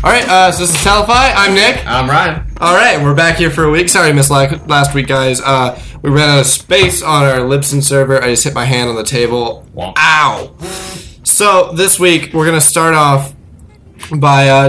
All right, so this is Telefy. I'm Nick. I'm Ryan. All right, we're back here for a week. Sorry I missed last week, guys. We ran out of space on our Libsyn server. I just hit my hand on the table. Womp. Ow! So this week we're gonna start off by I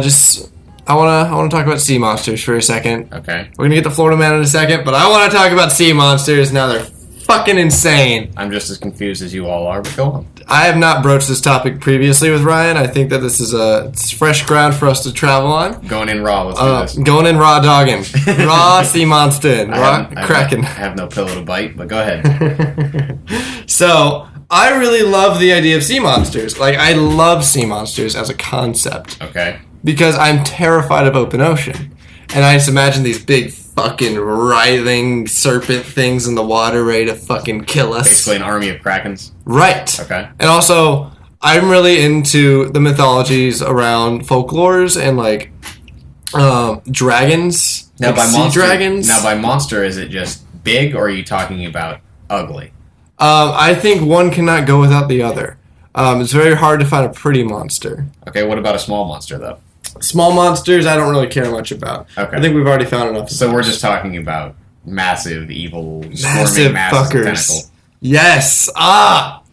want to talk about sea monsters for a second. Okay. We're gonna get to Florida Man in a second, but I want to talk about sea monsters. Now they're fucking insane. I'm just as confused as you all are, but go on. I have not broached this topic previously with Ryan. I think that this is it's fresh ground for us to travel on. Going in raw, let's do this. Going in raw dogging. Raw sea monster. Raw kraken. I have no pillow to bite, but go ahead. So, I really love the idea of sea monsters. Like, I love sea monsters as a concept. Okay. Because I'm terrified of open ocean. And I just imagine these big fucking writhing serpent things in the water ready to fucking kill us. Basically an army of krakens. Right. Okay. And also, I'm really into the mythologies around folklores and like dragons. Now like by sea monster, dragons. Now by monster, is it just big, or are you talking about ugly? I think one cannot go without the other. It's very hard to find a pretty monster. Okay, what about a small monster, though? Small monsters, I don't really care much about. Okay. I think we've already found enough. So we're just talking about massive, evil, Massive squirming masses of fuckers. tentacle. Yes.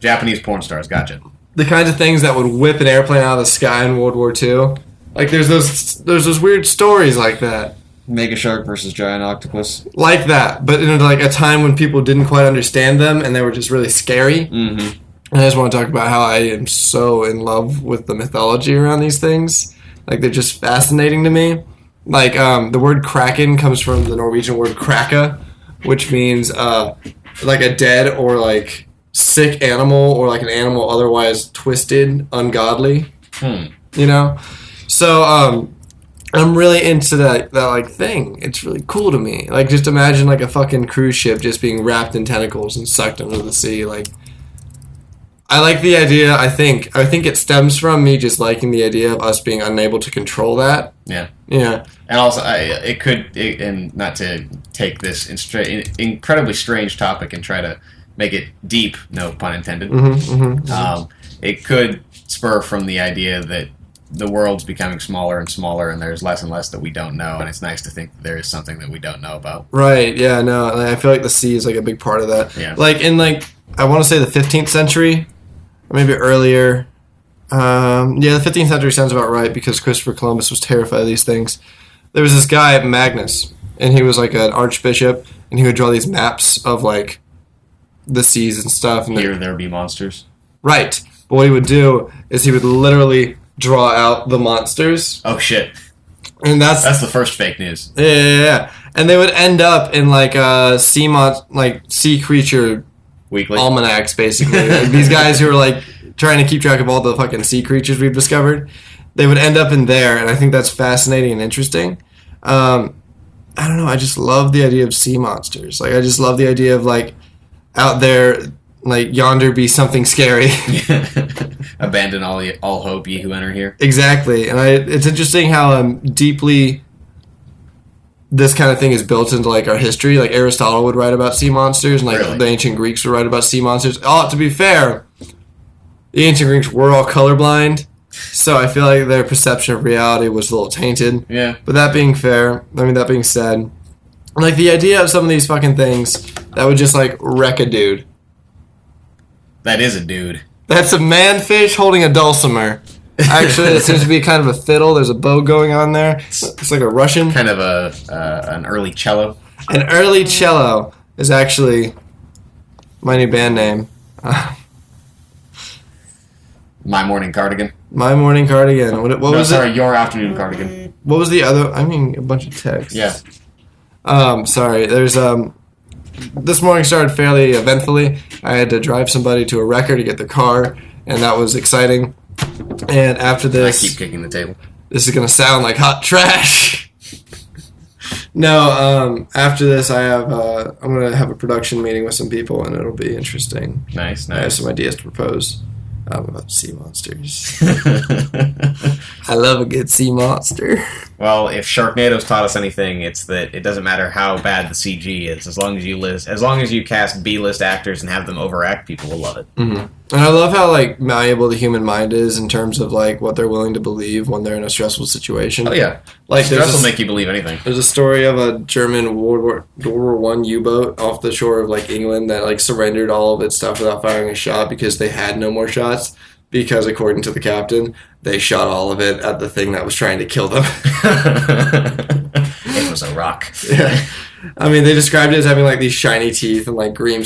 Japanese porn stars, gotcha. The kinds of things that would whip an airplane out of the sky in World War II. Like there's those weird stories like that. Mega shark versus giant octopus. Like that, but in like a time when people didn't quite understand them and they were just really scary. Mm-hmm. And I just want to talk about how I am so in love with the mythology around these things. Like, they're just fascinating to me. Like, the word kraken comes from the Norwegian word kraka, which means, like, a dead or, like, sick animal or, like, an animal otherwise twisted, ungodly. You know? So, I'm really into that, like, thing. It's really cool to me. Like, just imagine, like, a fucking cruise ship just being wrapped in tentacles and sucked into the sea. Like, I like the idea. I think it stems from me just liking the idea of us being unable to control that. Yeah. Yeah. And also, and not to take this incredibly strange topic and try to make it deep, no pun intended. It could spur from the idea that the world's becoming smaller and smaller, and there's less and less that we don't know, and it's nice to think that there is something that we don't know about. Right. Yeah. No. I feel like the sea is like a big part of that. Yeah. Like in I want to say the 15th century, or maybe earlier. Yeah, the 15th century sounds about right because Christopher Columbus was terrified of these things. There was this guy, Magnus, and he was like an archbishop, and he would draw these maps of like the seas and stuff. And Here there be monsters. Right. But what he would do is he would literally draw out the monsters. Oh shit! And that's the first fake news. Yeah. And they would end up in like sea creature Weekly almanacs, basically. Like these guys who are like trying to keep track of all the fucking sea creatures we've discovered, they would end up in there, and I think that's fascinating and interesting. I don't know. I just love the idea of sea monsters. Like I just love the idea of like out there, like yonder be something scary. Abandon all hope, ye who enter here. Exactly, and it's interesting how deeply this kind of thing is built into like our history. Like Aristotle would write about sea monsters, and like Really? the ancient Greeks would write about sea monsters. Oh, to be fair, the ancient Greeks were all colorblind, so I feel like their perception of reality was a little tainted. Yeah. But that being said, like the idea of some of these fucking things that would just like wreck a dude. That is a dude. That's a manfish holding a dulcimer. Actually, it seems to be kind of a fiddle. There's a bow going on there. It's like a Russian. Kind of an early cello. An early cello is actually my new band name. My morning cardigan. My morning cardigan. What was it? Your afternoon cardigan. What was the other? I mean, a bunch of texts. Yeah. Sorry. There's This morning started fairly eventfully. I had to drive somebody to a wrecker to get their car, and that was exciting. And after this, I keep kicking the table. This is gonna sound like hot trash. No, after this, I'm gonna have a production meeting with some people, and it'll be interesting. Nice. I have some ideas to propose about sea monsters. I love a good sea monster. Well, if Sharknado's taught us anything, it's that it doesn't matter how bad the CG is, as long as you cast B-list actors and have them overact, people will love it. Mm-hmm. And I love how like malleable the human mind is in terms of like what they're willing to believe when they're in a stressful situation. Oh yeah, Like stress will make you believe anything. there's a story of a German World War One U-boat off the shore of like England that like surrendered all of its stuff without firing a shot because they had no more shots. Because according to the captain, they shot all of it at the thing that was trying to kill them. It was a rock. Yeah. I mean, they described it as having like these shiny teeth and like green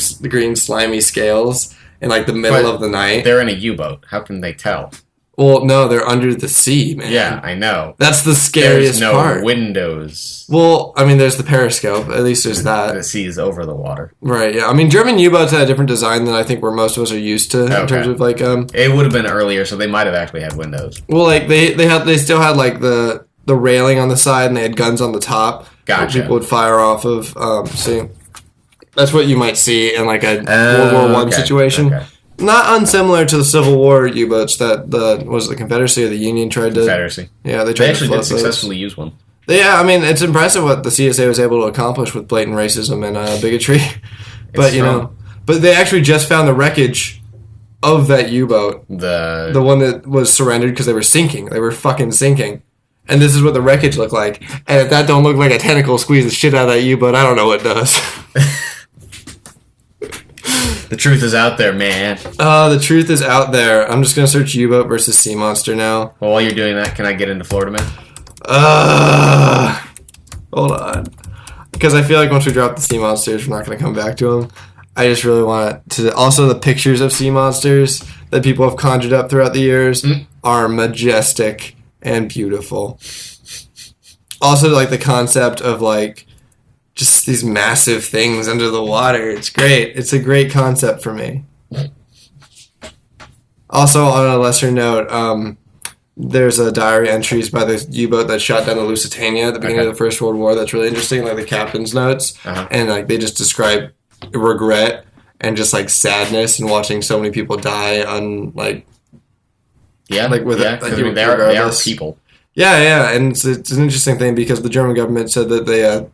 slimy scales in like the middle But of the night. They're in a U-boat. How can they tell? Well, no, they're under the sea, man. Yeah, I know. That's the scariest There's no part. windows. Well, I mean, there's the periscope. At least there's that. The sea is over the water. Right, yeah. I mean, German U-boats had a different design than I think where most of us are used to in Okay. terms of like It would have been earlier, so they might have actually had windows. well, like they still had like the railing on the side and they had guns on the top. Gotcha. That people would fire off of. See, that's what you might see in like a World War One okay, situation. okay. Not unsimilar to the Civil War U-boats that the Confederacy or the Union tried to. Confederacy. Yeah, they They tried to actually float did those. successfully use one. Yeah, I mean, it's impressive what the CSA was able to accomplish with blatant racism and bigotry. But strong. but they actually just found the wreckage of that U-boat, the one that was surrendered because they were sinking. They were fucking sinking. And this is what the wreckage looked like. And if that don't look like a tentacle squeeze the shit out of that U-boat, I don't know what does. The truth is out there, man. The truth is out there. I'm just gonna search U-boat versus sea monster now. Well, while you're doing that, can I get into Florida Man? Hold on. Because I feel like once we drop the sea monsters, we're not going to come back to them. I just really want to. Also, the pictures of sea monsters that people have conjured up throughout the years are majestic and beautiful. Also, like the concept of like just these massive things under the water. It's great. It's a great concept for me. Also, on a lesser note, there's a diary entries by the U-boat that shot down the Lusitania at the beginning of the First World War that's really interesting, like the captain's notes. And like they just describe regret and just like sadness and watching so many people die on like like with yeah, 'cause, I mean, they are regardless. people. Yeah, and it's an interesting thing because the German government said that they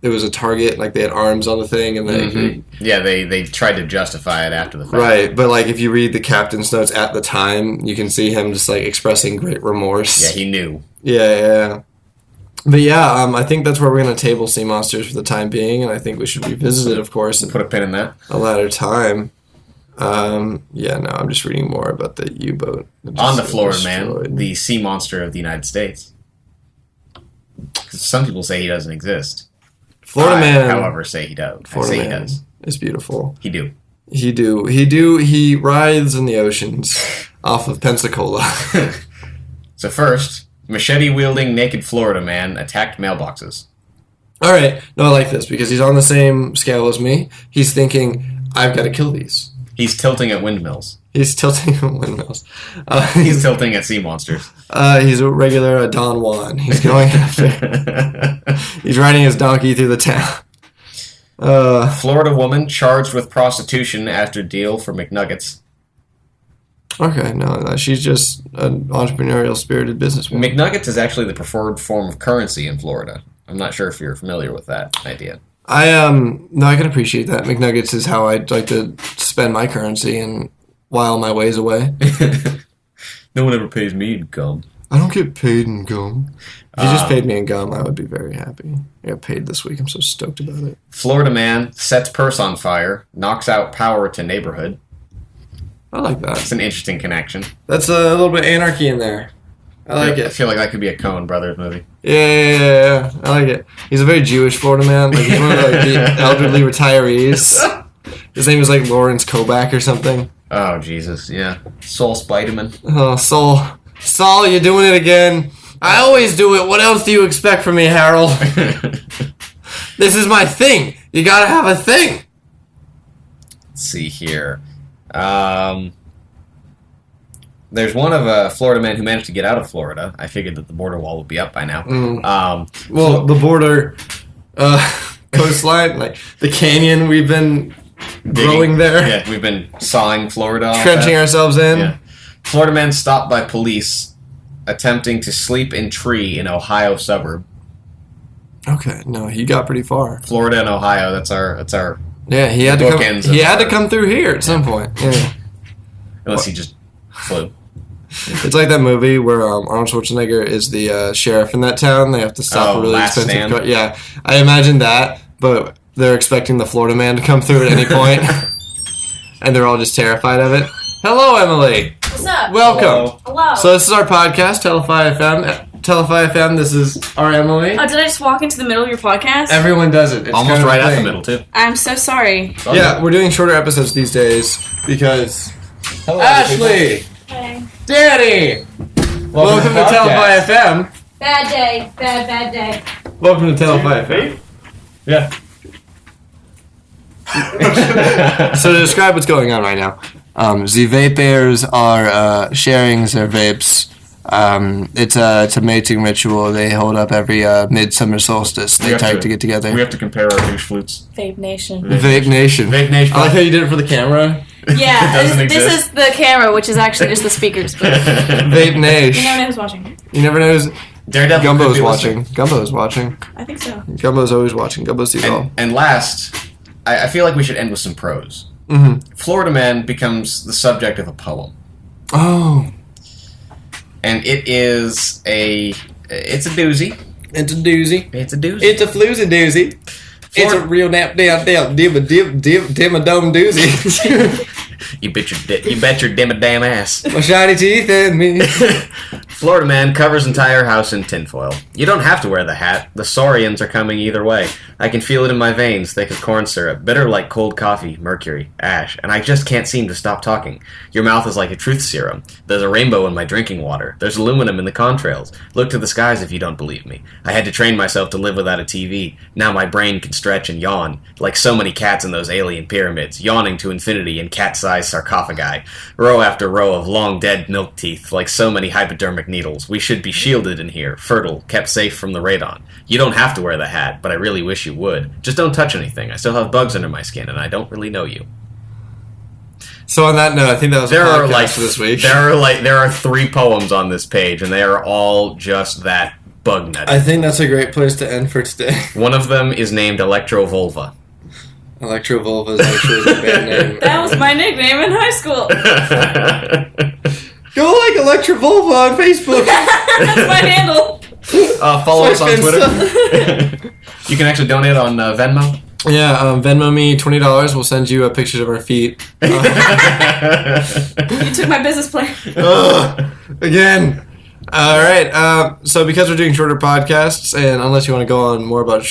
it was a target, like they had arms on the thing, and they Yeah, they tried to justify it after the fact. right. But like if you read the captain's notes at the time, you can see him just like expressing great remorse. Yeah, he knew. Yeah. But yeah, I think that's where we're gonna table sea monsters for the time being, and I think we should revisit it, of course, at Put a pin in that. a later time. Yeah, no, I'm just reading more about the U-boat. that On just the Florida destroyed. Man, the sea monster of the United States. 'Cause some people say he doesn't exist. Florida I, Man, however, say he does. Florida I say Man he does. is beautiful. He do. He writhes in the oceans off of Pensacola. So first, machete-wielding naked Florida man attacked mailboxes. All right, no, I like this because he's on the same scale as me. He's thinking, I've got to kill these. He's tilting at windmills. He's tilting at windmills. He's tilting at sea monsters. He's a regular Don Juan. He's going after. He's riding his donkey through the town. Florida woman charged with prostitution after deal for McNuggets. Okay, no, she's just an entrepreneurial spirited businesswoman. McNuggets is actually the preferred form of currency in Florida. I'm not sure if you're familiar with that idea. I can appreciate that. McNuggets is how I'd like to spend my currency and while my ways away. No one ever pays me in gum. I don't get paid in gum. If you just paid me in gum, I would be very happy. I got paid this week. I'm so stoked about it. Florida man sets purse on fire, knocks out power to neighborhood. I like that. It's an interesting connection. That's a little bit of anarchy in there. I like I it. feel like that could be a Coen Brothers movie. Yeah. I like it. He's a very Jewish Florida man. Like he's one of like, the elderly retirees. His name is like Lawrence Kobach or something. Oh, Jesus, yeah. Saul Spiderman. Oh, Saul, you're doing it again. I always do it. What else do you expect from me, Harold? This is my thing. You gotta have a thing. Let's see here. There's one of a Florida man who managed to get out of Florida. I figured that the border wall would be up by now. Well, the border coastline, like the canyon we've been growing there, Yeah, we've been sawing Florida off. trenching ourselves in. Yeah. Florida man stopped by police attempting to sleep in tree in Ohio suburb. Okay, no, he got pretty far. Florida and Ohio, that's our Yeah, he had to come. bookends He of had to our- come through here at some point. Yeah. It Unless he just flew. It's like that movie where Arnold Schwarzenegger is the sheriff in that town. They have to stop a really Last expensive Stand? car. Yeah, I imagine that, but they're expecting the Florida man to come through at any point, and they're all just terrified of it. Hello, Emily. What's up? Welcome. Hello. So this is our podcast, Telefy FM. Telefy FM, this is our Emily. Oh, did I just walk into the middle of your podcast? Everyone does it. It's Almost kind of right a at the thing. middle, too. I'm so sorry. Yeah, we're doing shorter episodes these days because Hello, Ashley, Hey. Danny, welcome to Telefy FM. Bad day. Bad day. Welcome to Telefy FM. Yeah. So to describe what's going on right now, the vapers are sharing their vapes. It's a mating ritual they hold up every midsummer solstice. They to get together. We have to compare our douche flutes. Vape Nation. Vape Nation. Vape Nation. I like how you did it for the camera. Yeah, It doesn't this exist. is the camera, which is actually just the speakers. But Vape you Nation. never know who's watching. You never know who's... Daredevil Gumbo's could be watching. Gumbo's watching. I think so. Gumbo's always watching. Gumbo sees all. And last, I feel like we should end with some prose. Mm-hmm. Florida Man becomes the subject of a poem. Oh. And it's a doozy. It's a doozy. It's a doozy. It's a floozy doozy. It's a real nap down dim a dome doozy. You bet your damn ass. My shiny teeth and me. Florida Man covers entire house in tinfoil. You don't have to wear the hat. The saurians are coming either way. I can feel it in my veins, thick as corn syrup, bitter like cold coffee, mercury, ash, and I just can't seem to stop talking. Your mouth is like a truth serum. There's a rainbow in my drinking water. There's aluminum in the contrails. Look to the skies if you don't believe me. I had to train myself to live without a TV. Now my brain can stretch and yawn, like so many cats in those alien pyramids, yawning to infinity in cat-sized sarcophagi. Row after row of long dead milk teeth, like so many hypodermic needles. We should be shielded in here, fertile, kept safe from the radon. You don't have to wear the hat, but I really wish you would. Just don't touch anything. I still have bugs under my skin, and I don't really know you. So on that note, I think that was There our are podcast like for this week. there are 3 poems on this page, and they are all just that bug nutty. I think that's a great place to end for today. One of them is named Electro-Vulva. Electro-Vulva is actually the band name. That was my nickname in high school. Go like Electro-Vulva on Facebook. That's my handle. Follow us on It's like Twitter. You can actually donate on Venmo. Yeah, Venmo me $20. We'll send you pictures of our feet. You took my business plan. Again. All right. So because we're doing shorter podcasts, and unless you want to go on more about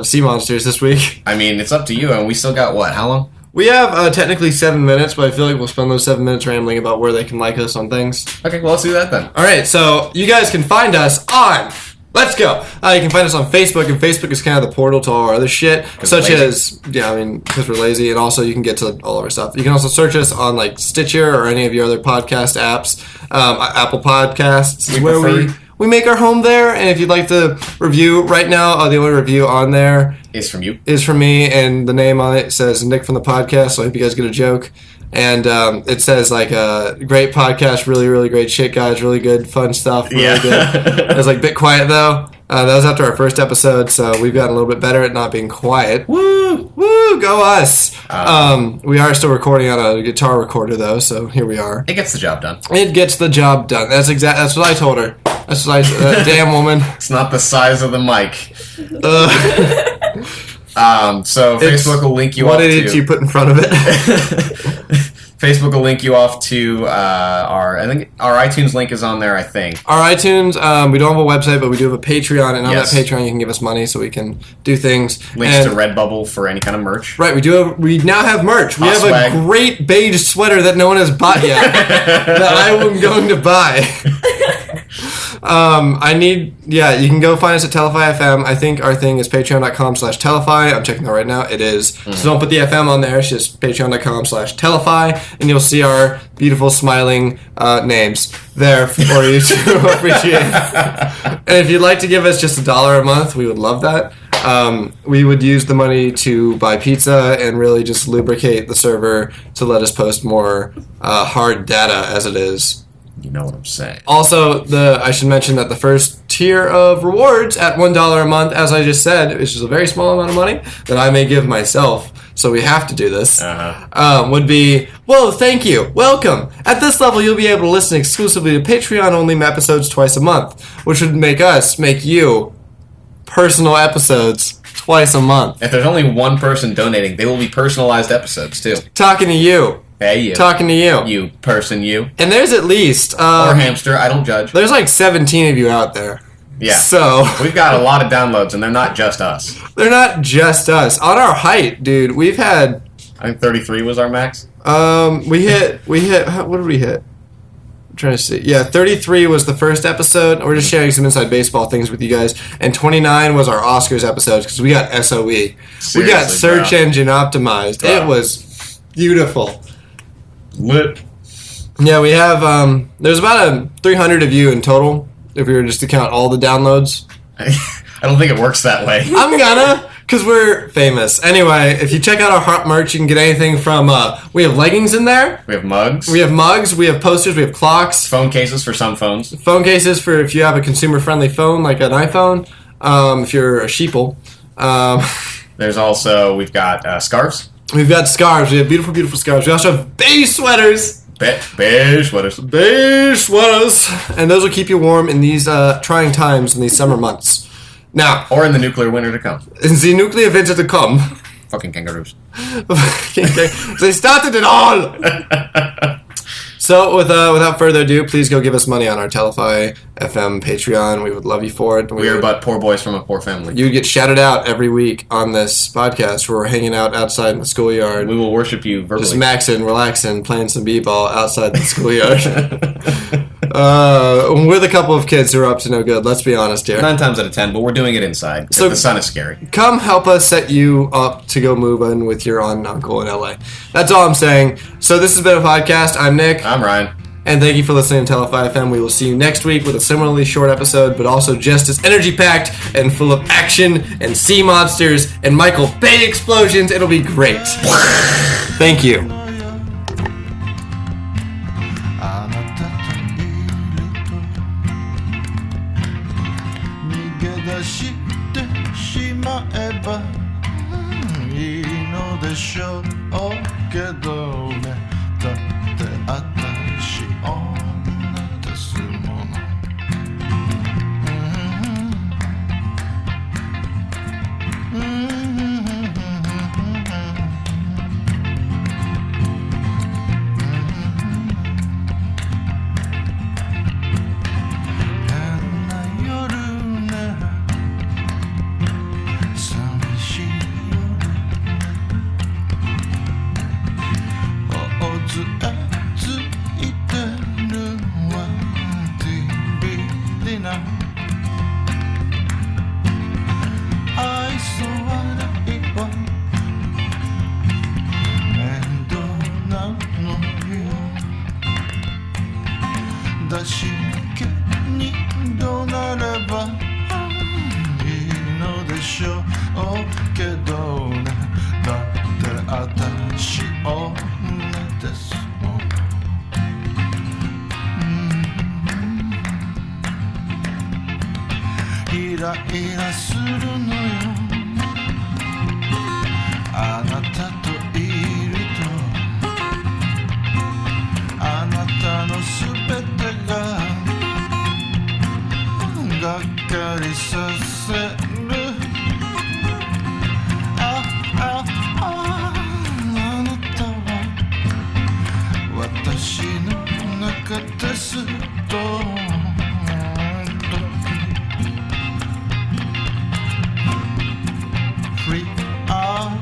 sea monsters this week, I mean, it's up to you, and we still got what? How long? we have technically 7 minutes, but I feel like we'll spend those 7 minutes rambling about where they can like us on things. Okay, well, let's do that then. All right, so you guys can find us on. Let's go. You can find us on Facebook, and Facebook is kind of the portal to all our other shit, such we're as because we're lazy, and also you can get to all of our stuff. You can also search us on like Stitcher or any of your other podcast apps, Apple Podcasts, We where prefer- we make our home there. And if you'd like to review right now, the only review on there It's from you. is from me, and the name on it says Nick from the podcast. So I hope you guys get a joke. And it says like great podcast, really, really great shit, guys, really good, fun stuff, really good. It was like a bit quiet though. That was after our first episode, so we've gotten a little bit better at not being quiet. Woo, woo, go us! We are still recording on a guitar recorder though, so here we are. It gets the job done. It gets the job done. That's what I told her. That's what I damn woman. It's not the size of the mic. So It's Facebook will link you what off it is to... you put in front of it. Facebook will link you off to our iTunes link is on there, I think. Our iTunes, we don't have a website, but we do have a Patreon, and on Yes. that Patreon you can give us money so we can do things. Links And- to Redbubble for any kind of merch. Right, we now have merch. We Hot have swag. a great beige sweater that no one has bought yet that I am going to buy. You can go find us at Telefy FM. I think our thing is patreon.com/Telefy. I'm checking that right now. It is. So don't put the FM on there. It's just patreon.com/Telefy, and you'll see our beautiful smiling names there for you to appreciate. And if you'd like to give us just $1 a month, we would love that. We would use the money to buy pizza and really just lubricate the server to let us post more hard data as it is. You know what I'm saying. Also, I should mention that the first tier of rewards at $1 a month, as I just said, which is a very small amount of money that I may give myself. so we have to do this, Uh-huh. would be, whoa, thank you, welcome. At this level, you'll be able to listen exclusively to Patreon-only episodes twice a month, which would make you personal episodes twice a month. If there's only one person donating, they will be personalized episodes too. Talking to you. Hey, you. Talking to you. You person, you. And there's at least... Or hamster, I don't judge. There's like 17 of you out there. Yeah. So... We've got a lot of downloads, and they're not just us. They're not just us. On our height, dude, we've had... I think 33 was our max. We hit, what did we hit? I'm trying to see. Yeah, 33 was the first episode. We're just sharing some inside baseball things with you guys. And 29 was our Oscars episodes because we got SOE. We got Seriously, search bro. engine optimized. Bro. It was beautiful. Lit. Yeah, we have, there's about 300 of you in total, if we were just to count all the downloads. I don't think it works that way. I'm gonna, because we're famous. Anyway, if you check out our hot merch, you can get anything from, we have leggings in there, We have mugs. we have mugs, we have posters, we have clocks, phone cases for some phones. phone cases for if you have a consumer-friendly phone, like an iPhone, if you're a sheeple. There's also, we've got scarves. We've got scarves, we have beautiful, beautiful scarves. We also have beige sweaters. Beige sweaters. Beige sweaters. And those will keep you warm in these trying times in these summer months. Now, Or in the nuclear winter to come. in the nuclear winter to come, Fucking kangaroos. they started it all! So, without further ado, please go give us money on our Telefy FM Patreon. We would love you for it. We are but poor boys from a poor family. You get shouted out every week on this podcast where we're hanging out outside in the schoolyard. We will worship you verbally. Just maxing, relaxing, playing some b-ball outside the schoolyard. We're the couple of kids who are up to no good, let's be honest here. 9 times out of 10, but we're doing it inside. So- So the sun is scary. Come help us set you up to go move in with your aunt and uncle in LA. That's all I'm saying. So this has been a podcast. I'm Nick. I'm Ryan. And thank you for listening to Telefy FM. We will see you next week with a similarly short episode, but also just as energy-packed and full of action and sea monsters and Michael Bay explosions. It'll be great. Thank you. あなたといると逃げ出してしまえばいいのでしょうけどねだって私女ですもの変な夜ね寂しい夜大勢ついてるわ TBD な愛想笑いは面倒なのよ出し抜けにどうなればいいのでしょうけどねだって私女ですもんイライラするのよあなたといるとあなたのすべてががっかりさせるあなたは私の中ですとFree out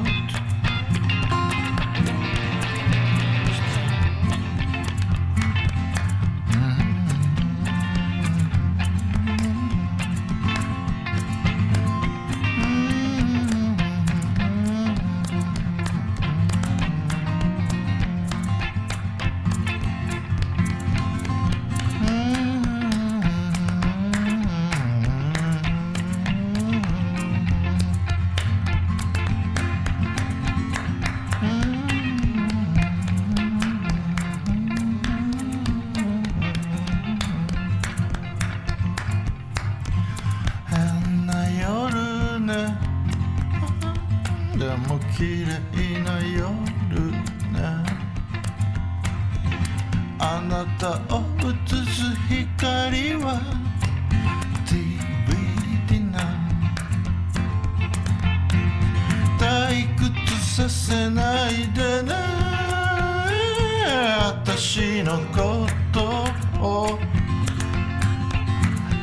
綺麗な夜ねあなたを映す光は DVD な退屈させないでね私のことを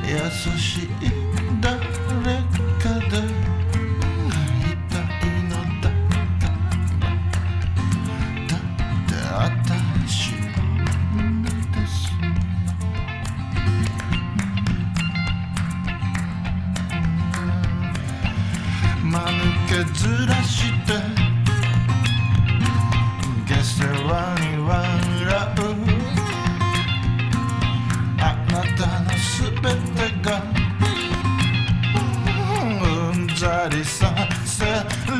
優しい誰かでいたいのだだって私女です間抜けずらして下世話に笑うあなたのすべてがうんざりさせる